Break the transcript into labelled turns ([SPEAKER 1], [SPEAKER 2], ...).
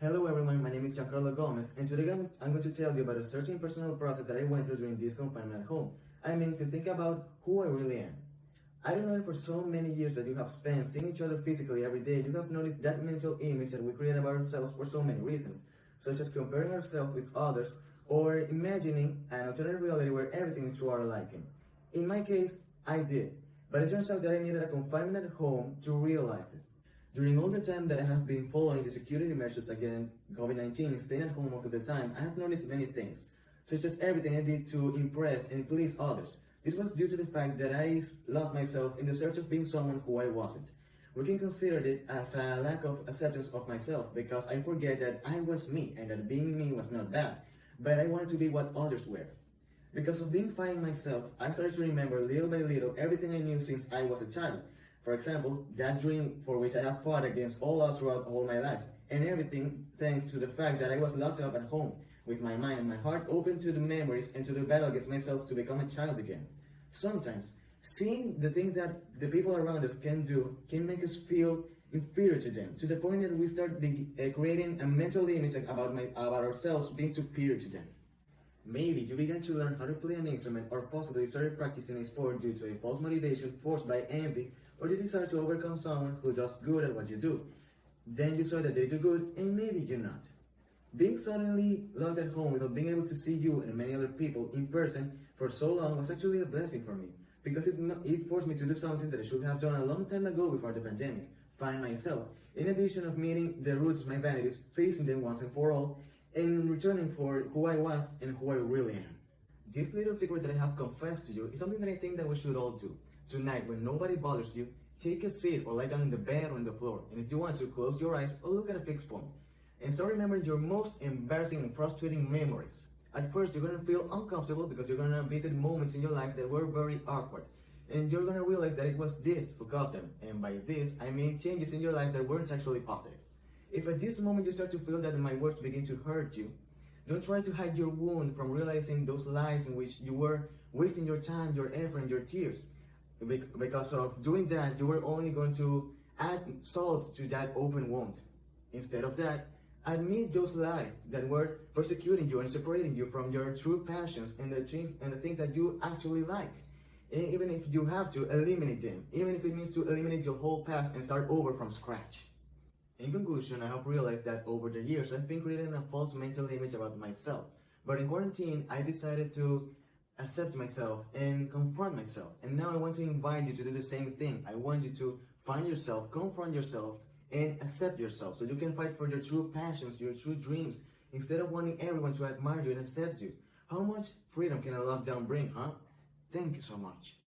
[SPEAKER 1] Hello everyone, my name is Giancarlo Gomez, and today I'm going to tell you about a certain personal process that I went through during this confinement at home. I mean, to think about who I really am. I don't know if for so many years that you have spent seeing each other physically every day, you have noticed that mental image that we create about ourselves for so many reasons, such as comparing ourselves with others or imagining an alternate reality where everything is to our liking. In my case, I did, but it turns out that I needed a confinement at home to realize it. During all the time that I have been following the security measures against COVID-19 and staying at home most of the time, I have noticed many things, such as everything I did to impress and please others. This was due to the fact that I lost myself in the search of being someone who I wasn't. We can consider it as a lack of acceptance of myself because I forget that I was me and that being me was not bad, but I wanted to be what others were. Because of being finding myself, I started to remember little by little everything I knew since I was a child. For example, that dream for which I have fought against all odds throughout all my life, and everything thanks to the fact that I was locked up at home, with my mind and my heart open to the memories and to the battle against myself to become a child again. Sometimes, seeing the things that the people around us can do can make us feel inferior to them, to the point that we start creating a mental image about ourselves being superior to them. Maybe you began to learn how to play an instrument or possibly started practicing a sport due to a false motivation forced by envy or the desire to overcome someone who does good at what you do. Then you saw that they do good and maybe you're not. Being suddenly locked at home without being able to see you and many other people in person for so long was actually a blessing for me because it forced me to do something that I should have done a long time ago before the pandemic, find myself, in addition of meeting the roots of my vanities, facing them once and for all, and returning for who I was and who I really am. This little secret that I have confessed to you is something that I think that we should all do. Tonight, when nobody bothers you, take a seat or lie down in the bed or on the floor, and if you want to, close your eyes or look at a fixed point. And start remembering your most embarrassing and frustrating memories. At first, you're going to feel uncomfortable because you're going to visit moments in your life that were very awkward. And you're going to realize that it was this who caused them. And by this, I mean changes in your life that weren't actually positive. If at this moment you start to feel that my words begin to hurt you, don't try to hide your wound from realizing those lies in which you were wasting your time, your effort, and your tears. Because of doing that, you were only going to add salt to that open wound. Instead of that, admit those lies that were persecuting you and separating you from your true passions and the things that you actually like. And even if you have to, eliminate them. Even if it means to eliminate your whole past and start over from scratch. In conclusion, I have realized that over the years, I've been creating a false mental image about myself. But in quarantine, I decided to accept myself and confront myself. And now I want to invite you to do the same thing. I want you to find yourself, confront yourself, and accept yourself so you can fight for your true passions, your true dreams, instead of wanting everyone to admire you and accept you. How much freedom can a lockdown bring, huh? Thank you so much.